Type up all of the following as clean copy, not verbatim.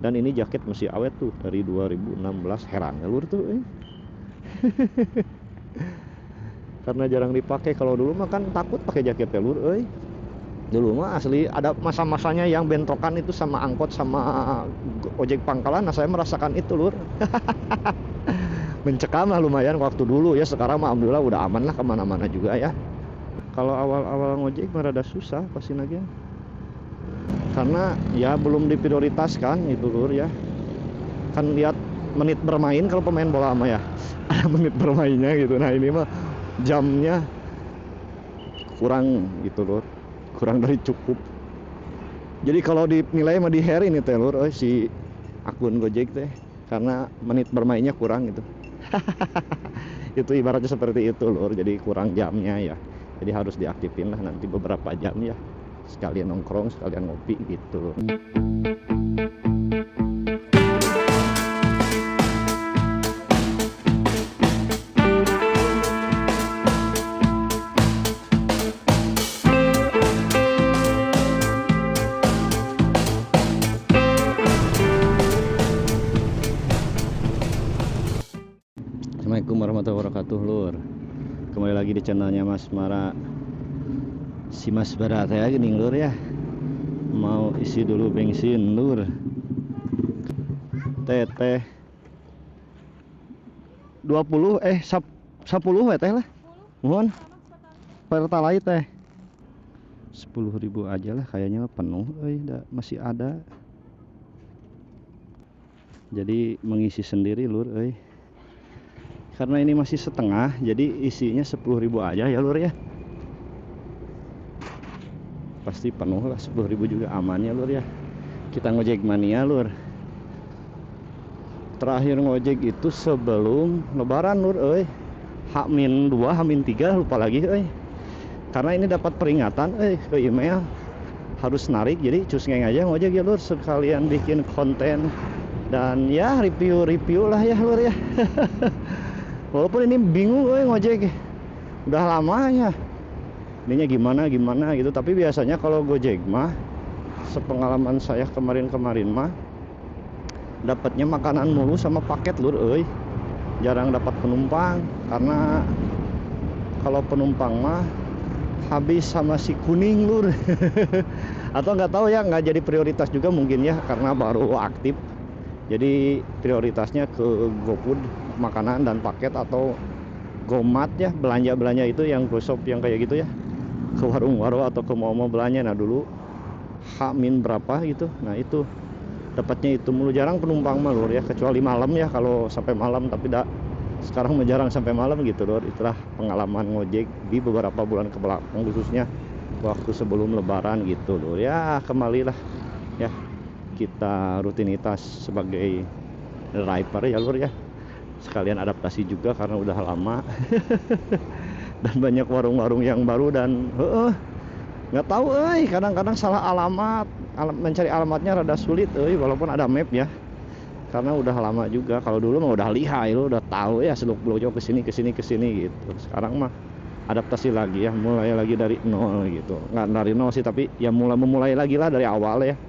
Dan ini jaket masih awet tuh dari 2016. Heran ya lur tuh karena jarang dipakai. Kalau dulu mah kan takut pakai jaket ya lur dulu mah asli ada masa-masanya yang bentrokan itu sama angkot sama ojek pangkalan. Nah saya merasakan itu lur mencekam lah lumayan waktu dulu ya. Sekarang mah alhamdulillah udah aman lah, kemana-mana juga ya. Kalau awal-awal ngojek mah rada susah pasti lagi karena ya belum diprioritaskan gitu lur ya. Kan lihat menit bermain kalau pemain bola mah ya ada menit bermainnya gitu. Nah ini mah jamnya kurang gitu lur, kurang dari cukup. Jadi kalau dinilai mah di hair ini teh lur si akun Gojek teh karena menit bermainnya kurang gitu itu ibaratnya seperti itu lur, jadi kurang jamnya ya. Jadi harus diaktifin lah nanti beberapa jam ya, sekalian nongkrong sekalian ngopi gitu lur. Assalamualaikum warahmatullahi wabarakatuh lur. Kembali lagi di channelnya Mas Mara. Si Mas Bara ya gini lur ya, mau isi dulu bensin lur. Teteh 20 10 teh lah mohon pertalite teh 10.000 aja lah kayaknya penuh masih ada. Jadi mengisi sendiri lur karena ini masih setengah, jadi isinya 10.000 aja ya lur ya. Pasti penuh lah, 10.000 juga aman ya lur ya. Kita ngojek mania lur. Terakhir ngojek itu sebelum lebaran lur H-2 H-3 lupa lagi karena ini dapat peringatan ke email harus narik. Jadi cusngeng aja ngojek ya lur, sekalian bikin konten dan ya review lah ya lur ya. Walaupun ini bingung ngojek udah lama ya ininya gimana gitu, tapi biasanya kalau Gojek mah sepengalaman saya kemarin mah dapatnya makanan mulu sama paket lur jarang dapat penumpang. Karena kalau penumpang mah habis sama si kuning lur atau nggak tahu ya, nggak jadi prioritas juga mungkin ya karena baru aktif. Jadi prioritasnya ke GoFood makanan dan paket, atau Gomat ya, belanja itu yang GoShop yang kayak gitu ya, ke warung-warung atau ke mau belanja. Nah dulu H-min berapa gitu, nah itu dapatnya itu mulu. Jarang penumpang mah lur ya, kecuali malam ya, kalau sampai malam. Tapi sekarang jarang sampai malam gitu lur. Itulah pengalaman ngojek di beberapa bulan kebelakang, khususnya waktu sebelum lebaran gitu lur ya. Kembalilah ya kita rutinitas sebagai driver ya lur ya, sekalian adaptasi juga karena udah lama dan banyak warung-warung yang baru dan nggak tahu kadang-kadang salah alamat, mencari alamatnya rada sulit walaupun ada map ya, karena udah lama juga. Kalau dulu mah udah lihai lo, udah tahu ya seluk beluk kesini gitu. Sekarang mah adaptasi lagi ya, mulai lagi dari nol gitu. Nggak dari nol sih, tapi ya memulai lagi lah dari awal ya.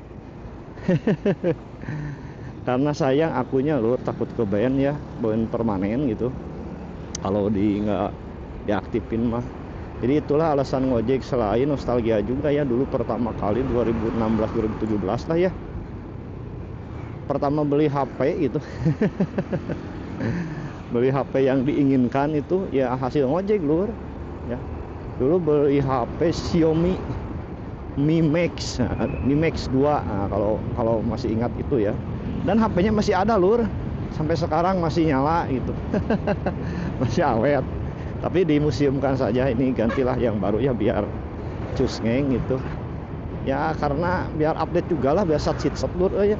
Karena sayang akunya lo, takut ke band ya, band permanen gitu kalau nggak diaktifin mah. Jadi itulah alasan ngojek, selain nostalgia juga ya. Dulu pertama kali 2016-2017 lah ya, pertama beli HP gitu beli HP yang diinginkan itu ya hasil ngojek lur ya. Dulu beli HP Xiaomi Mi Max 2 nah, kalau masih ingat itu ya, dan HP-nya masih ada lur sampai sekarang, masih nyala gitu masih awet. Tapi dimuseumkan saja, ini gantilah yang baru ya biar cusngeng gitu ya, karena biar update juga lah, biar sat lur ya.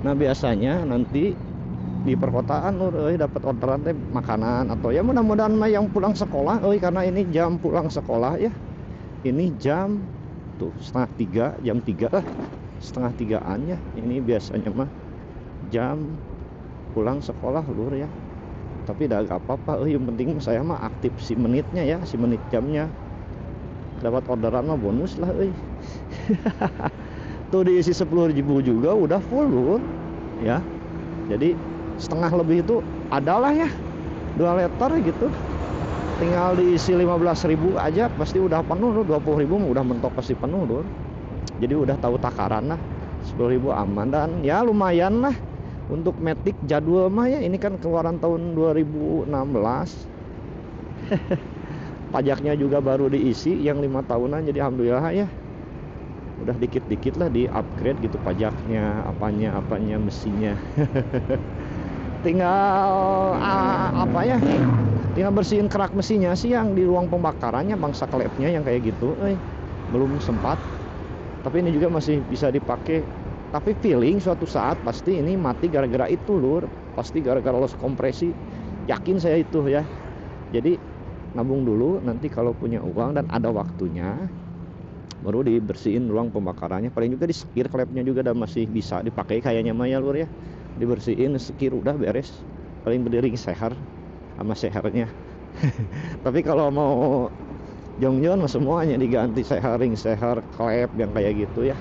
Nah biasanya nanti di perkotaan lur dapat orderan makanan, atau ya mudah-mudahan mah yang pulang sekolah karena ini jam pulang sekolah ya. Ini jam tuh setengah 3, jam 3 lah, setengah 3-an ya. Ini biasanya mah jam pulang sekolah lur ya. Tapi dah gak apa-apa yang penting saya mah aktif si menitnya ya, si menit jamnya. Dapat orderan mah bonus lah begitu diisi 10.000 juga udah full lur ya. Jadi setengah lebih itu adalah ya 2 liter gitu, tinggal diisi 15.000 aja pasti udah penuh lur. 20.000 udah mentok pasti penuh lur. Jadi udah tahu takaran lah, 10.000 aman. Dan ya lumayan lah untuk Matic jadwal mah ya. Ini kan keluaran tahun 2016. Pajaknya juga baru diisi yang 5 tahunan. Jadi alhamdulillah ya, udah dikit-dikit lah di upgrade gitu pajaknya, apanya mesinnya. Tinggal apa ya, tinggal bersihin kerak mesinnya sih yang di ruang pembakarannya, bangsa klepnya yang kayak gitu belum sempat. Tapi ini juga masih bisa dipakai. Tapi feeling suatu saat pasti ini mati gara-gara itu lur, pasti gara-gara loss kompresi, yakin saya itu ya. Jadi nabung dulu, nanti kalau punya uang dan ada waktunya baru dibersihin ruang pembakarannya. Paling juga di sekir klepnya juga udah masih bisa dipakai kayaknya mah ya lur ya. Dibersihin sekir udah beres, paling berdiri seher sama sehernya. Tapi kalau mau jongjon mah semuanya diganti, seher, ring seher, klep yang kayak gitu ya,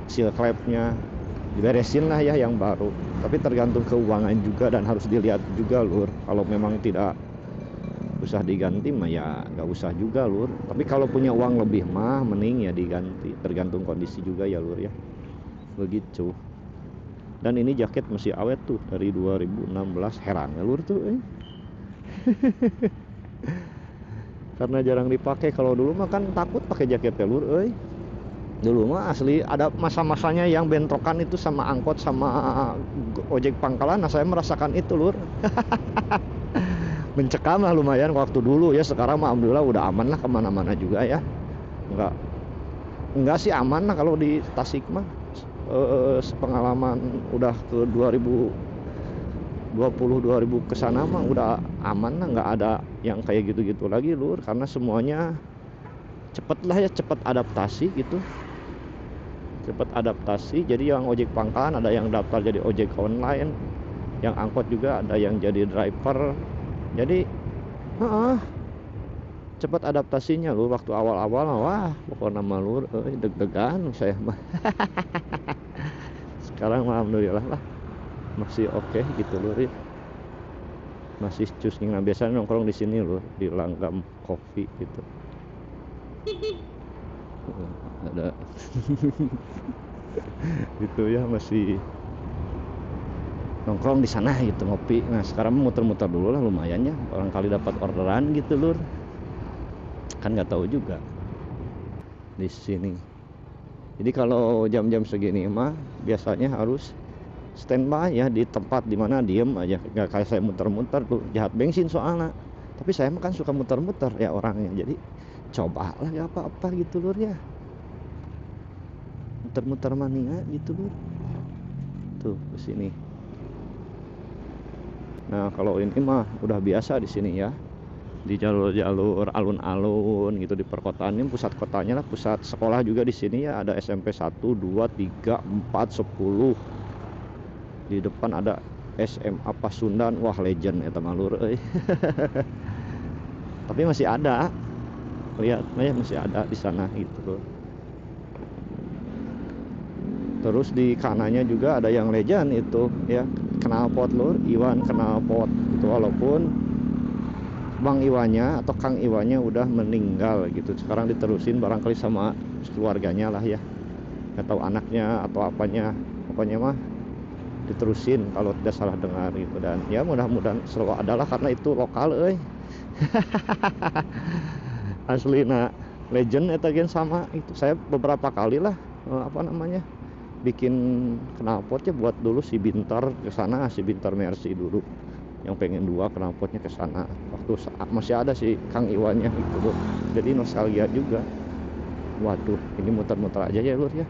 seal klepnya diberesin lah ya yang baru. Tapi tergantung keuangan juga dan harus dilihat juga lur. Kalau memang tidak usah diganti mah ya nggak usah juga lur. Tapi kalau punya uang lebih mah mending ya diganti, tergantung kondisi juga ya lur ya, begitu. Dan ini jaket masih awet tuh dari 2016, heran ya lur tuh karena jarang dipakai. Kalau dulu mah kan takut pakai jaket ya lur dulu mah asli ada masa-masanya yang bentrokan itu sama angkot sama ojek pangkalan. Nah saya merasakan itu lur. Mencekam lah lumayan waktu dulu ya. Sekarang mah alhamdulillah udah aman lah kemana-mana juga ya. Enggak sih aman lah kalau di Tasik mah. Pengalaman udah ke 2020 kesana mah udah aman lah, nggak ada yang kayak gitu-gitu lagi lur. Karena semuanya cepet lah ya, cepet adaptasi gitu, cepet adaptasi. Jadi yang ojek pangkalan ada yang daftar jadi ojek online, yang angkot juga ada yang jadi driver. Jadi cepat adaptasinya lur. Waktu awal-awal wah pokoknya mah lur deg-degan saya mah. Sekarang alhamdulillah lah masih oke gitu lur ya. Masih cusing. Nah biasanya nongkrong di sini lur, di Langgam Coffee gitu. Ada gitu ya, masih nongkrong di sana gitu, ngopi. Nah sekarang muter-muter dulu lah lumayan ya, barangkali dapat orderan gitu lur, kan nggak tahu juga di sini. Jadi kalau jam-jam segini mah biasanya harus standby ya di tempat dimana diem aja, nggak kayak saya muter-muter tuh, jahat bensin soalnya. Tapi saya mah kan suka muter-muter ya orangnya, jadi cobalah ya apa-apa gitu lur ya, muter-muter mania gitu lur. Tuh ke sini. Nah kalau ini mah udah biasa di sini ya, di jalur-jalur alun-alun gitu di perkotaan. Ini pusat kotanya lah, pusat sekolah juga di sini ya. Ada SMP 1, 2, 3, 4, 10. Di depan ada SMA Pasundan, wah legend ya teman lur. Tapi masih ada, lihat ya masih ada di sana gitu loh. Terus di kanannya juga ada yang legend itu ya, knalpot lur, Iwan knalpot itu. Walaupun Bang Iwannya atau Kang Iwannya udah meninggal gitu, sekarang diterusin barangkali sama keluarganya lah ya, nggak tahu anaknya atau apanya, pokoknya mah diterusin kalau tidak salah dengar gitu. Dan ya mudah-mudahan selalu adalah, karena itu lokal asli. Nah legend eta gen sama itu. Saya beberapa kali lah bikin knalpotnya buat dulu si Bintar ke sana, si Bintar Mercy dulu yang pengen 2 knalpotnya ke sana waktu masih ada si Kang Iwannya gitu loh. Jadi nostalgia juga. Waduh, ini muter-muter aja ya lur ya,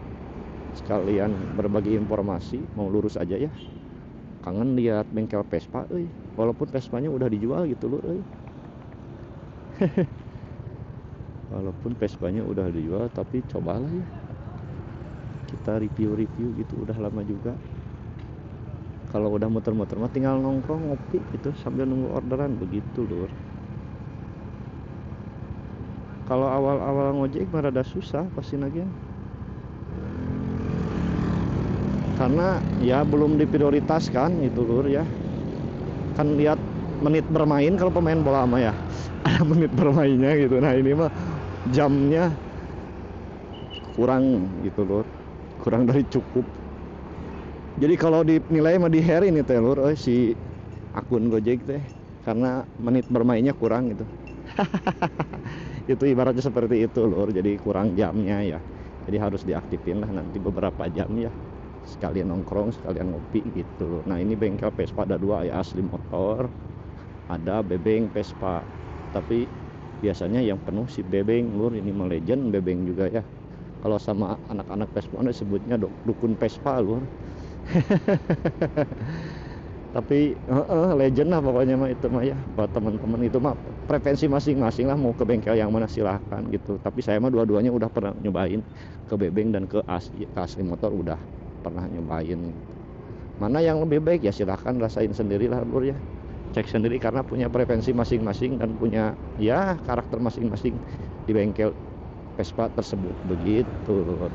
sekalian berbagi informasi, mau lurus aja ya. Kangen lihat bengkel Vespa walaupun Vespanya udah dijual gitu lur walaupun Vespanya udah dijual, tapi cobalah ya kita review gitu. Udah lama juga kalau udah muter-muter mah tinggal nongkrong ngopi gitu sambil nunggu orderan begitu lur. Kalau awal-awal ngojek mah rada susah pasti nagen. karena ya belum diprioritaskan itu lur ya. Kan lihat menit bermain kalau pemain bola mah ya ada menit bermainnya gitu. Nah ini mah jamnya kurang gitu lur, kurang dari cukup. Jadi kalau dinilai mah di hari ini teh lur si akun Gojek teh karena menit bermainnya kurang gitu. Itu ibaratnya seperti itu lur, jadi kurang jamnya ya. Jadi harus diaktifin lah nanti beberapa jam ya, sekalian nongkrong sekalian ngopi gitu. Nah ini bengkel Vespa ada dua ya, asli motor, ada Bebeng Vespa, tapi biasanya yang penuh si Bebeng lur. Ini mah legend Bebeng juga ya, kalau sama anak-anak Vespa disebutnya dukun Vespa lur. Tapi legend lah pokoknya mah itu mah ya. Buat teman-teman itu mah preferensi masing-masing lah, mau ke bengkel yang mana silahkan gitu. Tapi saya mah dua-duanya udah pernah nyobain, ke Bebeng dan ke asli motor udah pernah nyobain. Mana yang lebih baik ya silahkan rasain sendiri lah lur ya, cek sendiri karena punya preferensi masing-masing dan punya ya karakter masing-masing di bengkel Vespa tersebut begitu lur.